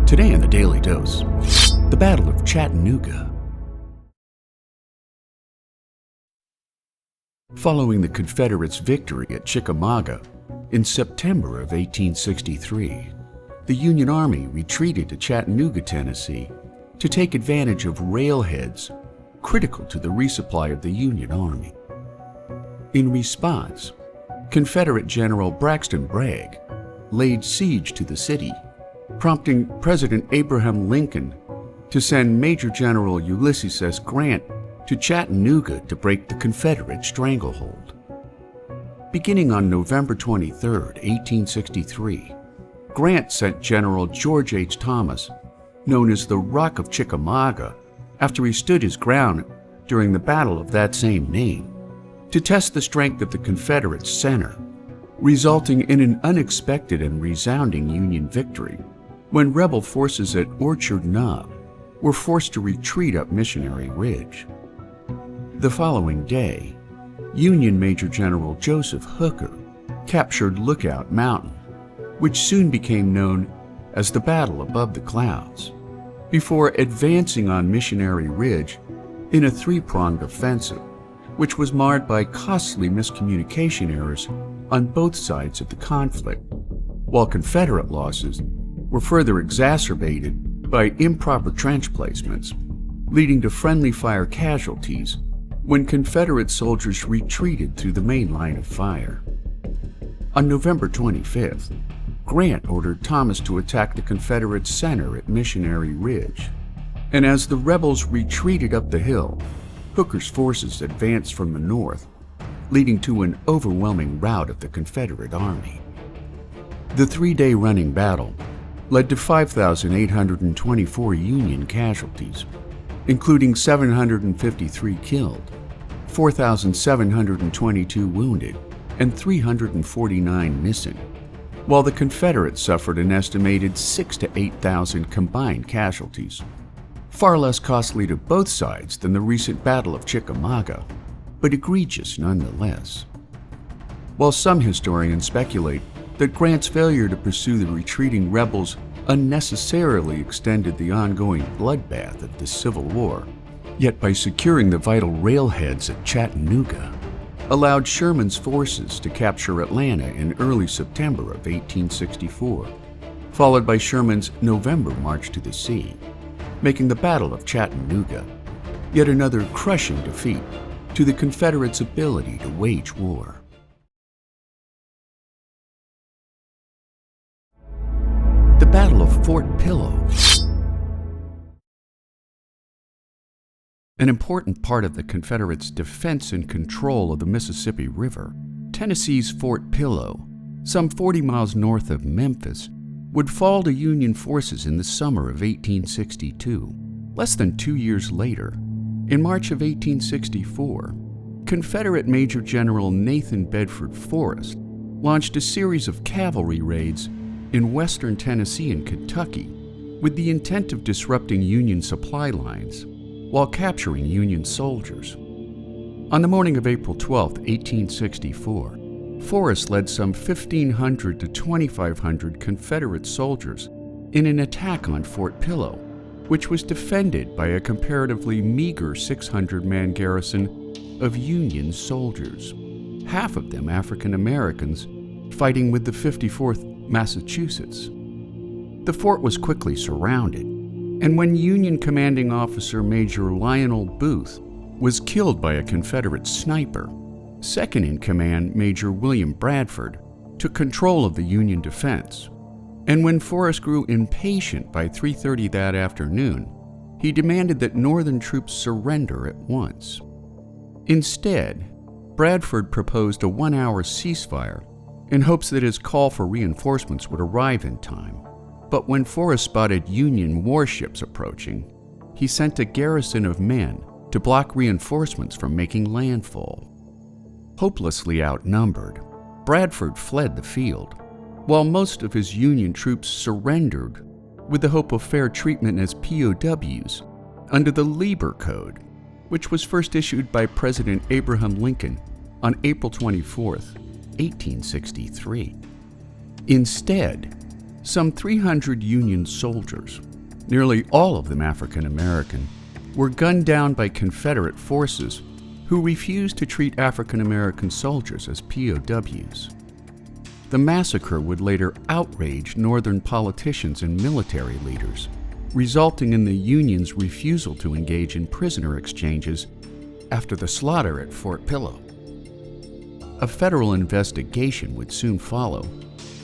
Today in the Daily Dose, the Battle of Chattanooga. Following the Confederates' victory at Chickamauga in September of 1863, the Union Army retreated to Chattanooga, Tennessee, to take advantage of railheads critical to the resupply of the Union Army. In response, Confederate General Braxton Bragg laid siege to the city, prompting President Abraham Lincoln to send Major General Ulysses S. Grant to Chattanooga to break the Confederate stranglehold. Beginning on November 23, 1863, Grant sent General George H. Thomas, known as the Rock of Chickamauga, after he stood his ground during the battle of that same name, to test the strength of the Confederate center, resulting in an unexpected and resounding Union victory when rebel forces at Orchard Knob were forced to retreat up Missionary Ridge. The following day, Union Major General Joseph Hooker captured Lookout Mountain, which soon became known as the Battle Above the Clouds, before advancing on Missionary Ridge in a three-pronged offensive, which was marred by costly miscommunication errors on both sides of the conflict, while Confederate losses were further exacerbated by improper trench placements, leading to friendly fire casualties when Confederate soldiers retreated through the main line of fire. On November 25th, Grant ordered Thomas to attack the Confederate center at Missionary Ridge, and as the rebels retreated up the hill, Hooker's forces advanced from the north, leading to an overwhelming rout of the Confederate Army. The three-day running battle led to 5,824 Union casualties, including 753 killed, 4,722 wounded, and 349 missing, while the Confederates suffered an estimated 6,000 to 8,000 combined casualties, far less costly to both sides than the recent Battle of Chickamauga, but egregious nonetheless. While some historians speculate that Grant's failure to pursue the retreating rebels unnecessarily extended the ongoing bloodbath of the Civil War, yet by securing the vital railheads at Chattanooga, allowed Sherman's forces to capture Atlanta in early September of 1864, followed by Sherman's November march to the sea, making the Battle of Chattanooga yet another crushing defeat to the Confederates' ability to wage war. The Battle of Fort Pillow. An important part of the Confederates' defense and control of the Mississippi River, Tennessee's Fort Pillow, some 40 miles north of Memphis, would fall to Union forces in the summer of 1862. Less than 2 years later, in March of 1864, Confederate Major General Nathan Bedford Forrest launched a series of cavalry raids in western Tennessee and Kentucky with the intent of disrupting Union supply lines while capturing Union soldiers. On the morning of April 12, 1864, Forrest led some 1,500 to 2,500 Confederate soldiers in an attack on Fort Pillow, which was defended by a comparatively meager 600-man garrison of Union soldiers, half of them African Americans, fighting with the 54th Massachusetts. The fort was quickly surrounded, and when Union commanding officer Major Lionel Booth was killed by a Confederate sniper, second-in-command Major William Bradford took control of the Union defense. And when Forrest grew impatient by 3:30 that afternoon, he demanded that Northern troops surrender at once. Instead, Bradford proposed a 1-hour ceasefire in hopes that his call for reinforcements would arrive in time. But when Forrest spotted Union warships approaching, he sent a garrison of men to block reinforcements from making landfall. Hopelessly outnumbered, Bradford fled the field, while most of his Union troops surrendered with the hope of fair treatment as POWs under the Lieber Code, which was first issued by President Abraham Lincoln on April 24, 1863. Instead, Some 300 Union soldiers, nearly all of them African American, were gunned down by Confederate forces who refused to treat African American soldiers as POWs. The massacre would later outrage Northern politicians and military leaders, resulting in the Union's refusal to engage in prisoner exchanges after the slaughter at Fort Pillow. A federal investigation would soon follow,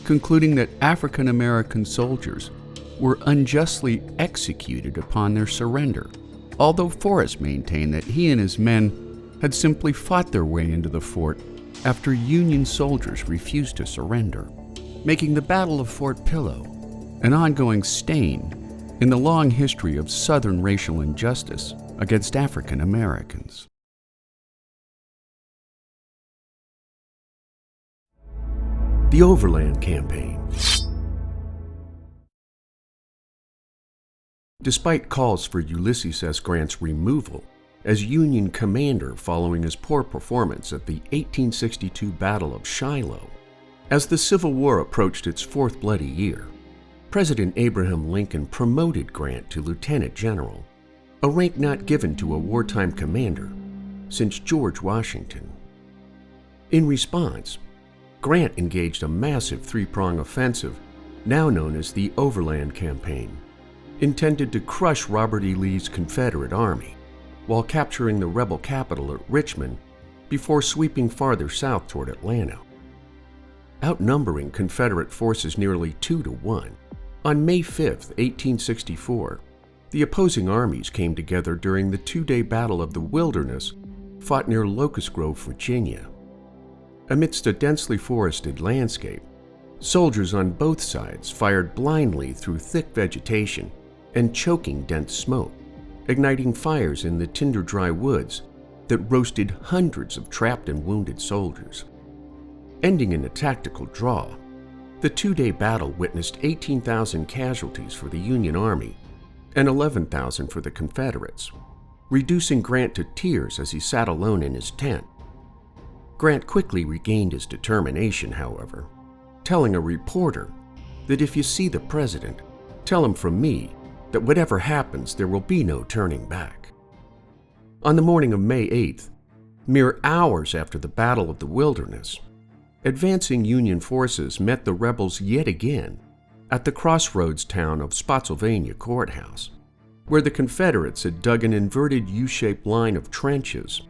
concluding that African American soldiers were unjustly executed upon their surrender, although Forrest maintained that he and his men had simply fought their way into the fort after Union soldiers refused to surrender, making the Battle of Fort Pillow an ongoing stain in the long history of Southern racial injustice against African Americans. The Overland Campaign. Despite calls for Ulysses S. Grant's removal as Union commander following his poor performance at the 1862 Battle of Shiloh, as the Civil War approached its fourth bloody year, President Abraham Lincoln promoted Grant to lieutenant general, a rank not given to a wartime commander since George Washington. In response, Grant engaged a massive three-prong offensive, now known as the Overland Campaign, intended to crush Robert E. Lee's Confederate Army while capturing the rebel capital at Richmond before sweeping farther south toward Atlanta. Outnumbering Confederate forces nearly 2-1, on May 5, 1864, the opposing armies came together during the two-day Battle of the Wilderness, fought near Locust Grove, Virginia. Amidst a densely forested landscape, soldiers on both sides fired blindly through thick vegetation and choking dense smoke, igniting fires in the tinder-dry woods that roasted hundreds of trapped and wounded soldiers. Ending in a tactical draw, the two-day battle witnessed 18,000 casualties for the Union Army and 11,000 for the Confederates, reducing Grant to tears as he sat alone in his tent. Grant quickly regained his determination, however, telling a reporter that if you see the president, tell him from me that whatever happens, there will be no turning back. On the morning of May 8th, mere hours after the Battle of the Wilderness, advancing Union forces met the rebels yet again at the crossroads town of Spotsylvania Courthouse, where the Confederates had dug an inverted U-shaped line of trenches,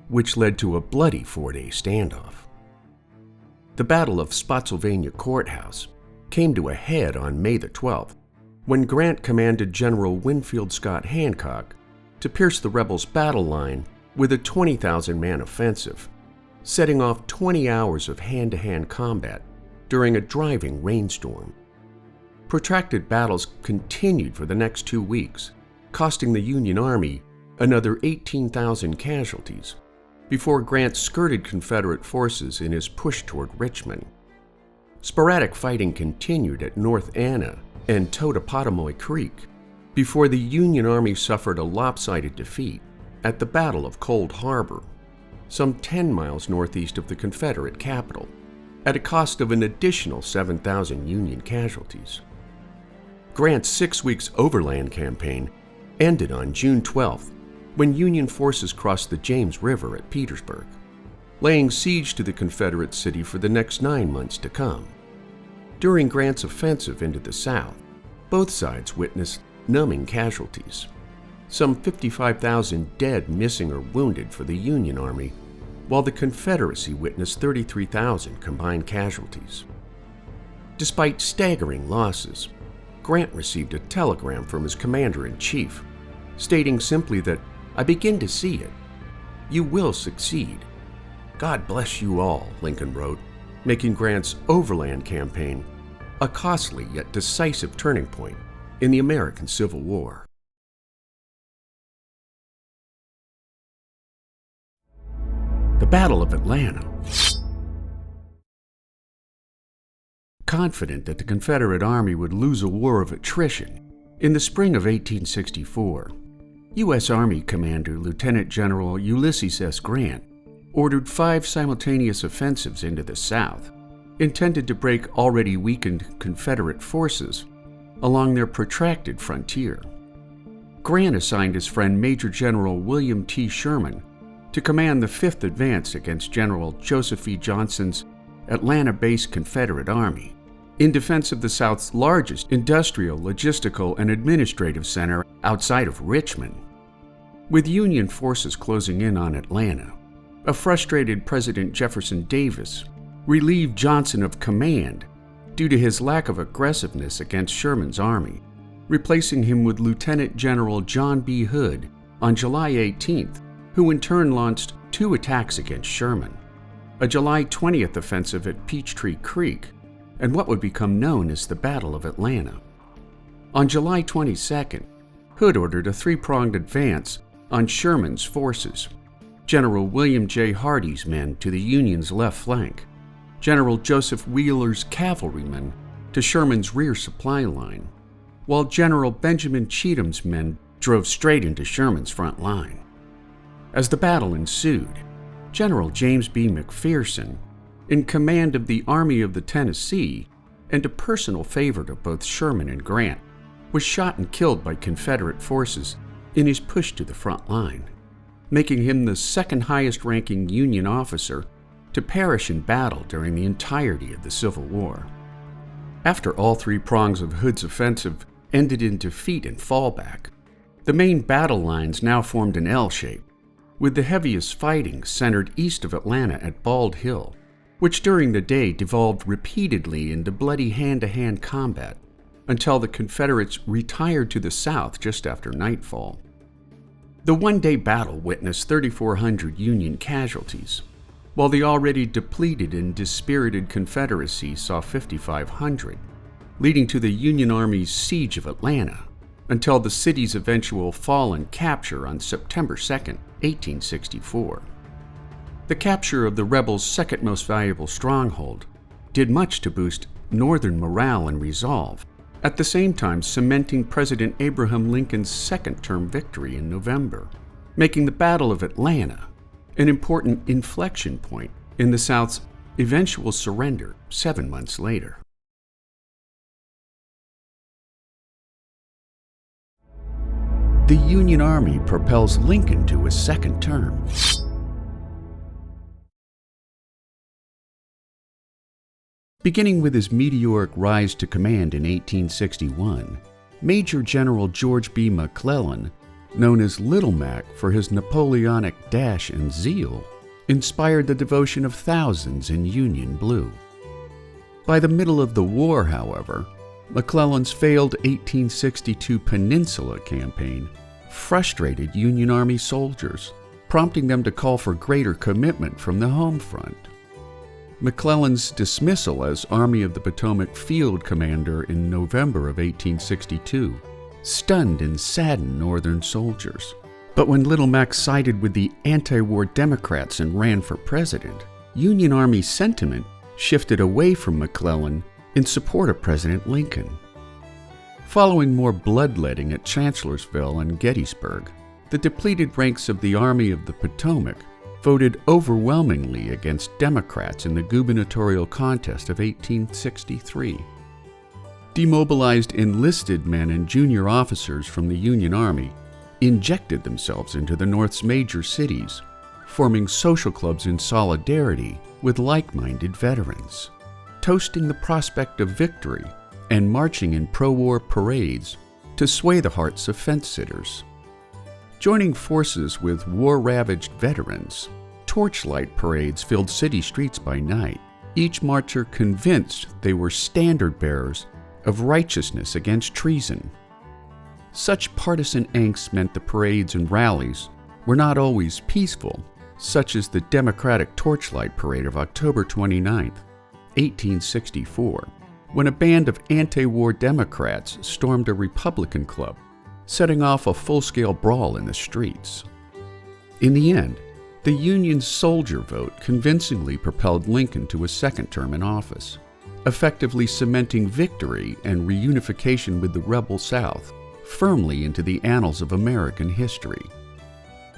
which led to a bloody four-day standoff. The Battle of Spotsylvania Courthouse came to a head on May the 12th, when Grant commanded General Winfield Scott Hancock to pierce the rebels' battle line with a 20,000-man offensive, setting off 20 hours of hand-to-hand combat during a driving rainstorm. Protracted battles continued for the next 2 weeks, costing the Union Army another 18,000 casualties, before Grant skirted Confederate forces in his push toward Richmond. Sporadic fighting continued at North Anna and Totopotomoy Creek before the Union Army suffered a lopsided defeat at the Battle of Cold Harbor, some 10 miles northeast of the Confederate capital, at a cost of an additional 7,000 Union casualties. Grant's 6 weeks overland campaign ended on June 12th, when Union forces crossed the James River at Petersburg, laying siege to the Confederate city for the next 9 months to come. During Grant's offensive into the South, both sides witnessed numbing casualties, some 55,000 dead, missing, or wounded for the Union Army, while the Confederacy witnessed 33,000 combined casualties. Despite staggering losses, Grant received a telegram from his commander-in-chief, stating simply that, "I begin to see it. You will succeed. God bless you all," Lincoln wrote, making Grant's overland campaign a costly yet decisive turning point in the American Civil War. The Battle of Atlanta. Confident that the Confederate Army would lose a war of attrition, in the spring of 1864, U.S. Army Commander Lieutenant General Ulysses S. Grant ordered 5 simultaneous offensives into the South, intended to break already weakened Confederate forces along their protracted frontier. Grant assigned his friend Major General William T. Sherman to command the 5th Advance against General Joseph E. Johnston's Atlanta-based Confederate Army, in defense of the South's largest industrial, logistical, and administrative center outside of Richmond. With Union forces closing in on Atlanta, a frustrated President Jefferson Davis relieved Johnston of command due to his lack of aggressiveness against Sherman's army, replacing him with Lieutenant General John B. Hood on July 18th, who in turn launched 2 attacks against Sherman: a July 20th offensive at Peachtree Creek and what would become known as the Battle of Atlanta. On July 22nd, Hood ordered a 3-pronged advance on Sherman's forces: General William J. Hardee's men to the Union's left flank, General Joseph Wheeler's cavalrymen to Sherman's rear supply line, while General Benjamin Cheatham's men drove straight into Sherman's front line. As the battle ensued, General James B. McPherson, in command of the Army of the Tennessee and a personal favorite of both Sherman and Grant, was shot and killed by Confederate forces in his push to the front line, making him the 2nd highest-ranking Union officer to perish in battle during the entirety of the Civil War. After all 3 prongs of Hood's offensive ended in defeat and fallback, the main battle lines now formed an L shape, with the heaviest fighting centered east of Atlanta at Bald Hill, which during the day devolved repeatedly into bloody hand-to-hand combat until the Confederates retired to the south just after nightfall. The one-day battle witnessed 3,400 Union casualties, while the already depleted and dispirited Confederacy saw 5,500, leading to the Union Army's siege of Atlanta until the city's eventual fall and capture on September 2, 1864. The capture of the rebels' second most valuable stronghold did much to boost Northern morale and resolve, at the same time cementing President Abraham Lincoln's second-term victory in November, making the Battle of Atlanta an important inflection point in the South's eventual surrender 7 months later. The Union Army propels Lincoln to his second term. Beginning with his meteoric rise to command in 1861, Major General George B. McClellan, known as Little Mac for his Napoleonic dash and zeal, inspired the devotion of thousands in Union blue. By the middle of the war, however, McClellan's failed 1862 Peninsula campaign frustrated Union Army soldiers, prompting them to call for greater commitment from the home front. McClellan's dismissal as Army of the Potomac field commander in November of 1862 stunned and saddened Northern soldiers. But when Little Mac sided with the anti-war Democrats and ran for president, Union Army sentiment shifted away from McClellan in support of President Lincoln. Following more bloodletting at Chancellorsville and Gettysburg, the depleted ranks of the Army of the Potomac voted overwhelmingly against Democrats in the gubernatorial contest of 1863. Demobilized enlisted men and junior officers from the Union Army injected themselves into the North's major cities, forming social clubs in solidarity with like-minded veterans, toasting the prospect of victory and marching in pro-war parades to sway the hearts of fence-sitters. Joining forces with war-ravaged veterans, torchlight parades filled city streets by night, each marcher convinced they were standard-bearers of righteousness against treason. Such partisan angst meant the parades and rallies were not always peaceful, such as the Democratic Torchlight Parade of October 29, 1864, when a band of anti-war Democrats stormed a Republican club, setting off a full-scale brawl in the streets. In the end, the Union soldier vote convincingly propelled Lincoln to a second term in office, effectively cementing victory and reunification with the rebel South firmly into the annals of American history.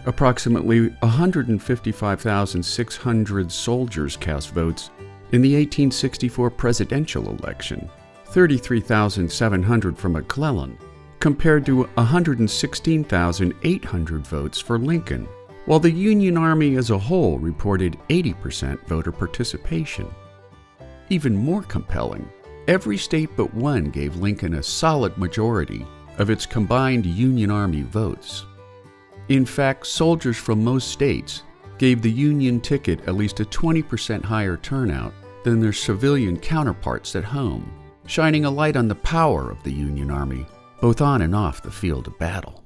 Approximately 155,600 soldiers cast votes In the 1864 presidential election, 33,700 for McClellan compared to 116,800 votes for Lincoln, while the Union Army as a whole reported 80% voter participation. Even more compelling, every state but one gave Lincoln a solid majority of its combined Union Army votes. In fact, soldiers from most states gave the Union ticket at least a 20% higher turnout than their civilian counterparts at home, shining a light on the power of the Union Army, both on and off the field of battle.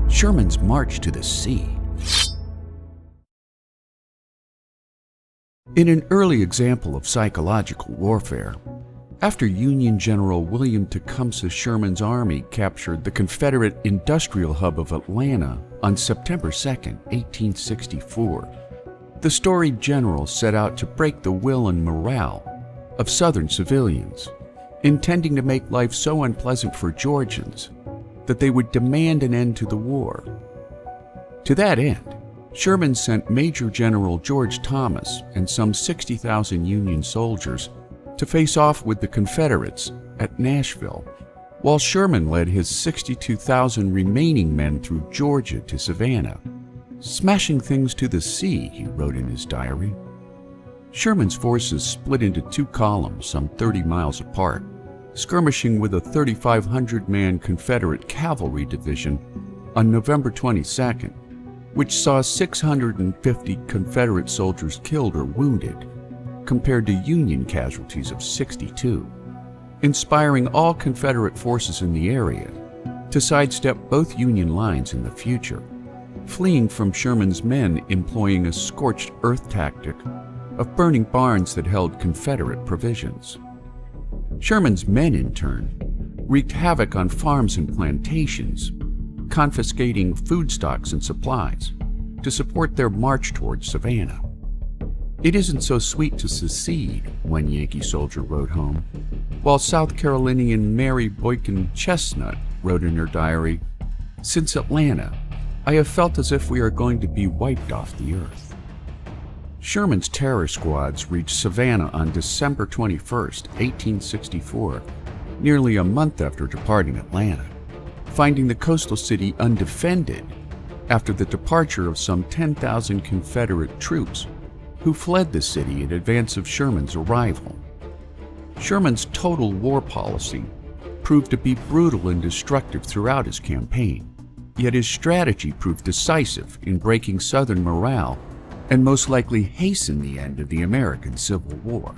Sherman's march to the sea. In an early example of psychological warfare, after Union General William Tecumseh Sherman's army captured the Confederate industrial hub of Atlanta on September 2, 1864, the storied general set out to break the will and morale of Southern civilians, intending to make life so unpleasant for Georgians that they would demand an end to the war. To that end, Sherman sent Major General George Thomas and some 60,000 Union soldiers to face off with the Confederates at Nashville, while Sherman led his 62,000 remaining men through Georgia to Savannah, smashing things to the sea, he wrote in his diary. Sherman's forces split into two columns some 30 miles apart, skirmishing with a 3,500-man Confederate cavalry division on November 22nd, which saw 650 Confederate soldiers killed or wounded, compared to Union casualties of 62, inspiring all Confederate forces in the area to sidestep both Union lines in the future, fleeing from Sherman's men employing a scorched earth tactic of burning barns that held Confederate provisions. Sherman's men, in turn, wreaked havoc on farms and plantations, confiscating food stocks and supplies to support their march towards Savannah. "It isn't so sweet to secede," one Yankee soldier wrote home, while South Carolinian Mary Boykin Chestnut wrote in her diary, "Since Atlanta, I have felt as if we are going to be wiped off the earth." Sherman's terror squads reached Savannah on December 21, 1864, nearly a month after departing Atlanta, finding the coastal city undefended after the departure of some 10,000 Confederate troops who fled the city in advance of Sherman's arrival. Sherman's total war policy proved to be brutal and destructive throughout his campaign, yet his strategy proved decisive in breaking Southern morale and most likely hastened the end of the American Civil War.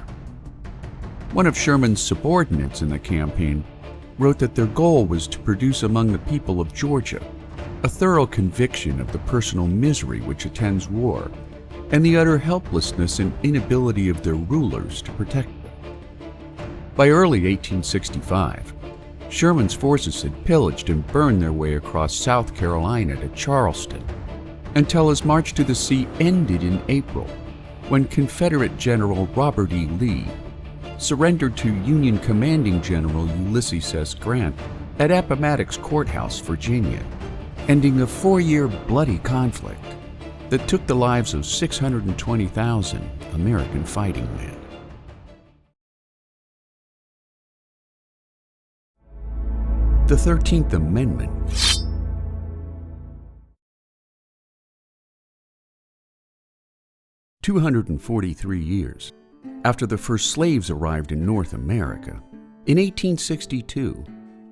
One of Sherman's subordinates in the campaign wrote that their goal was to produce among the people of Georgia a thorough conviction of the personal misery which attends war and the utter helplessness and inability of their rulers to protect them. By early 1865, Sherman's forces had pillaged and burned their way across South Carolina to Charleston, until his march to the sea ended in April, when Confederate General Robert E. Lee surrendered to Union Commanding General Ulysses S. Grant at Appomattox Courthouse, Virginia, ending a 4-year bloody conflict that took the lives of 620,000 American fighting men. The 13th Amendment. 243 years after the first slaves arrived in North America, in 1862,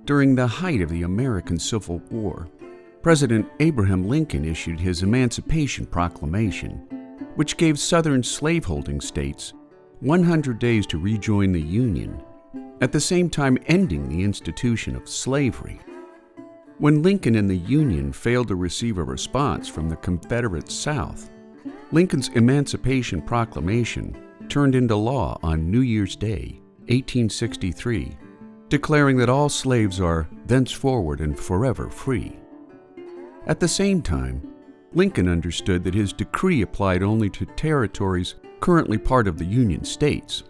during the height of the American Civil War, President Abraham Lincoln issued his Emancipation Proclamation, which gave Southern slaveholding states 100 days to rejoin the Union, at the same time ending the institution of slavery. When Lincoln and the Union failed to receive a response from the Confederate South, Lincoln's Emancipation Proclamation turned into law on New Year's Day, 1863, declaring that all slaves are thenceforward and forever free. At the same time, Lincoln understood that his decree applied only to territories currently part of the Union states,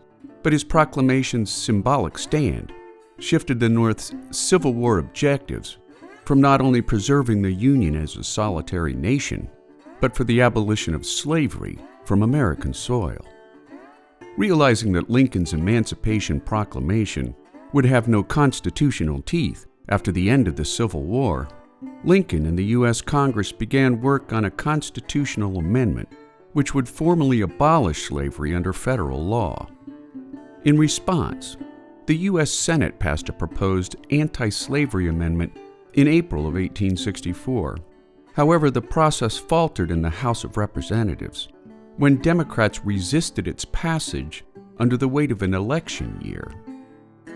but his proclamation's symbolic stand shifted the North's Civil War objectives from not only preserving the Union as a solitary nation, but for the abolition of slavery from American soil. Realizing that Lincoln's Emancipation Proclamation would have no constitutional teeth after the end of the Civil War, Lincoln and the U.S. Congress began work on a constitutional amendment which would formally abolish slavery under federal law. In response, the U.S. Senate passed a proposed anti-slavery amendment in April of 1864. However, the process faltered in the House of Representatives when Democrats resisted its passage under the weight of an election year.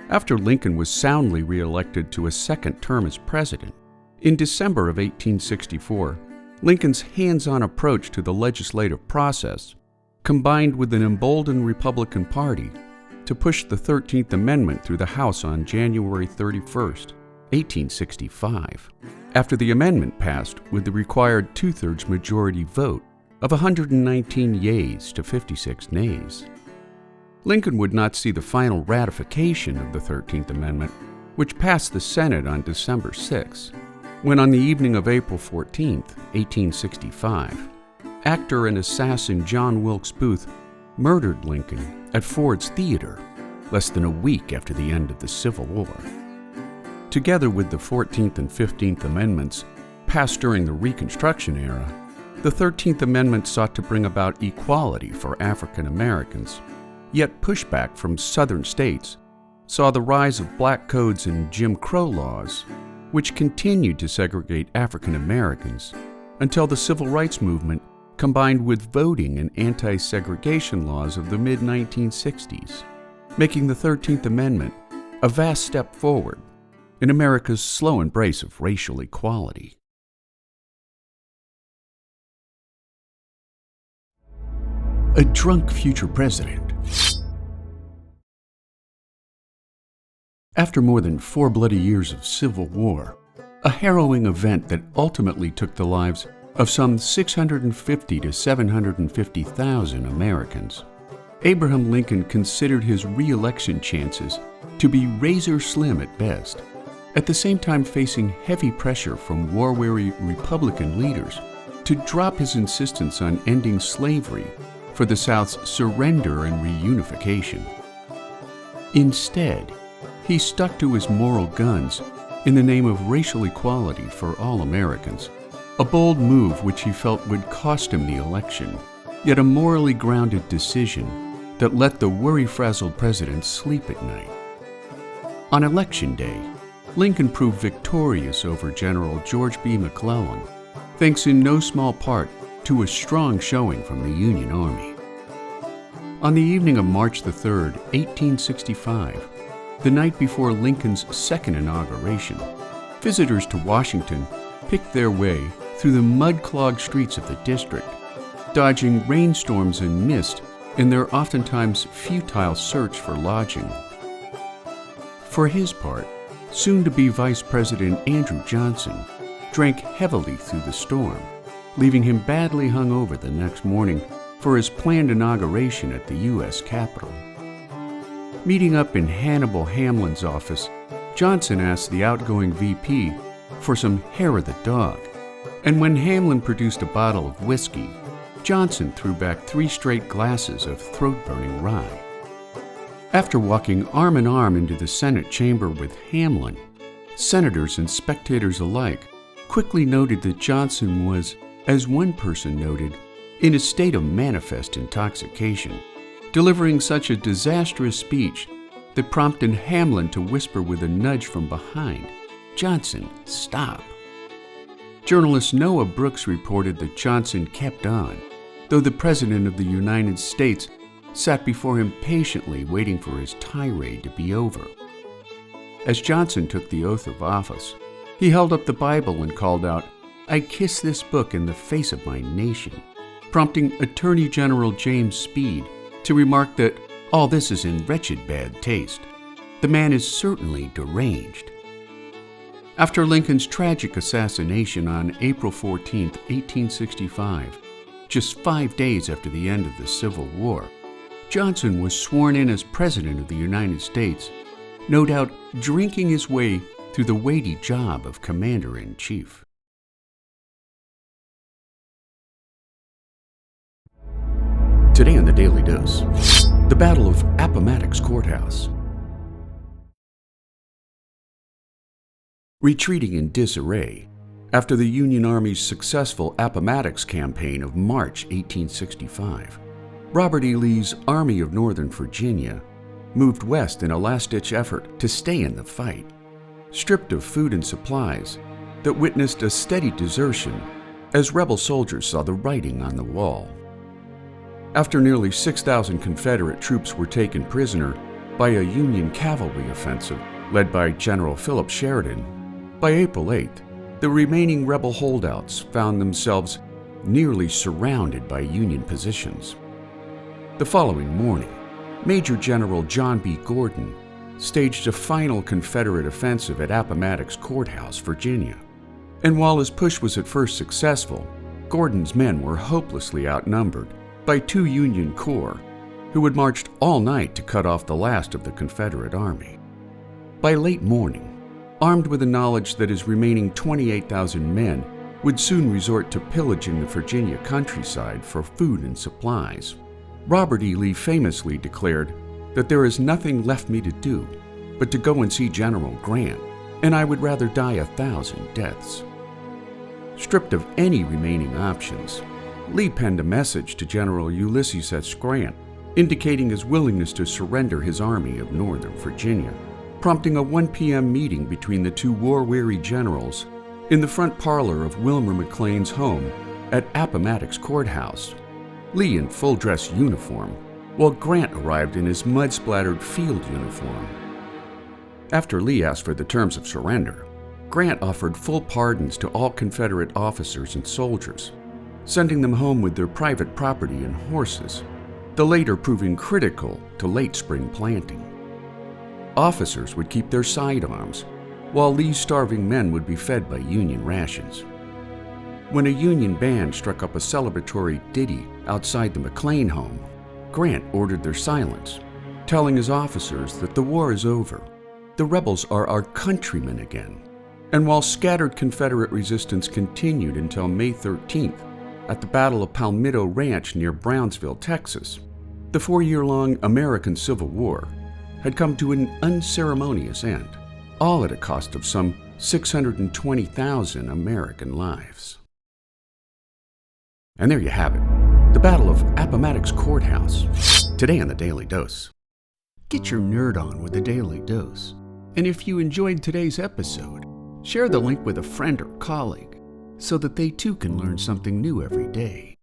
After Lincoln was soundly reelected to a second term as president, in December of 1864, Lincoln's hands-on approach to the legislative process, combined with an emboldened Republican Party, to push the 13th Amendment through the House on January 31, 1865. After the amendment passed with the required two-thirds majority vote of 119 yeas to 56 nays. Lincoln would not see the final ratification of the 13th Amendment, which passed the Senate on December 6, when on the evening of April 14, 1865, actor and assassin John Wilkes Booth murdered Lincoln at Ford's Theater less than a week after the end of the Civil War. Together with the 14th and 15th Amendments passed during the Reconstruction era, the 13th Amendment sought to bring about equality for African Americans, yet pushback from Southern states saw the rise of black codes and Jim Crow laws, which continued to segregate African Americans until the Civil Rights Movement combined with voting and anti-segregation laws of the mid-1960s, making the 13th Amendment a vast step forward in America's slow embrace of racial equality. A drunk future president. After more than 4 bloody years of civil war, a harrowing event that ultimately took the lives of some 650 to 750,000 Americans, Abraham Lincoln considered his re-election chances to be razor slim at best, at the same time facing heavy pressure from war-weary Republican leaders to drop his insistence on ending slavery for the South's surrender and reunification. Instead, he stuck to his moral guns in the name of racial equality for all Americans, a bold move which he felt would cost him the election, yet a morally grounded decision that let the worry-frazzled president sleep at night. On Election Day, Lincoln proved victorious over General George B. McClellan, thanks in no small part to a strong showing from the Union Army. On the evening of March 3, 1865, the night before Lincoln's second inauguration, visitors to Washington picked their way through the mud-clogged streets of the district, dodging rainstorms and mist in their oftentimes futile search for lodging. For his part, soon-to-be Vice President Andrew Johnson drank heavily through the storm, leaving him badly hungover the next morning for his planned inauguration at the U.S. Capitol. Meeting up in Hannibal Hamlin's office, Johnson asked the outgoing VP for some hair of the dog, and when Hamlin produced a bottle of whiskey, Johnson threw back 3 straight glasses of throat-burning rye. After walking arm in arm into the Senate chamber with Hamlin, senators and spectators alike quickly noted that Johnson was, as one person noted, in a state of manifest intoxication, delivering such a disastrous speech that prompted Hamlin to whisper with a nudge from behind, "Johnson, stop." Journalist Noah Brooks reported that Johnson kept on, though the President of the United States sat before him patiently waiting for his tirade to be over. As Johnson took the oath of office, he held up the Bible and called out, "I kiss this book in the face of my nation," prompting Attorney General James Speed to remark that all this is in wretched bad taste. The man is certainly deranged. After Lincoln's tragic assassination on April 14, 1865, just 5 days after the end of the Civil War, Johnson was sworn in as President of the United States, no doubt drinking his way through the weighty job of Commander-in-Chief. Today on the Daily Dose, the Battle of Appomattox Courthouse. Retreating in disarray after the Union Army's successful Appomattox campaign of March 1865, Robert E. Lee's Army of Northern Virginia moved west in a last-ditch effort to stay in the fight, stripped of food and supplies that witnessed a steady desertion as rebel soldiers saw the writing on the wall. After nearly 6,000 Confederate troops were taken prisoner by a Union cavalry offensive led by General Philip Sheridan, by April 8th, the remaining rebel holdouts found themselves nearly surrounded by Union positions. The following morning, Major General John B. Gordon staged a final Confederate offensive at Appomattox Courthouse, Virginia. And while his push was at first successful, Gordon's men were hopelessly outnumbered by 2 Union corps who had marched all night to cut off the last of the Confederate Army. By late morning, armed with the knowledge that his remaining 28,000 men would soon resort to pillaging the Virginia countryside for food and supplies, Robert E. Lee famously declared that there is nothing left me to do but to go and see General Grant, and I would rather die 1,000 deaths. Stripped of any remaining options, Lee penned a message to General Ulysses S. Grant indicating his willingness to surrender his Army of Northern Virginia, prompting a 1 p.m. meeting between the 2 war-weary generals in the front parlor of Wilmer McLean's home at Appomattox Courthouse, Lee in full-dress uniform, while Grant arrived in his mud-splattered field uniform. After Lee asked for the terms of surrender, Grant offered full pardons to all Confederate officers and soldiers, sending them home with their private property and horses, the later proving critical to late spring planting. Officers would keep their sidearms, while Lee's starving men would be fed by Union rations. When a Union band struck up a celebratory ditty outside the McLean home, Grant ordered their silence, telling his officers that the war is over, the rebels are our countrymen again. And while scattered Confederate resistance continued until May 13th at the Battle of Palmito Ranch near Brownsville, Texas, the 4-year-long American Civil War had come to an unceremonious end, all at a cost of some 620,000 American lives. And there you have it, the Battle of Appomattox Courthouse, today on the Daily Dose. Get your nerd on with the Daily Dose. And if you enjoyed today's episode, share the link with a friend or colleague so that they too can learn something new every day.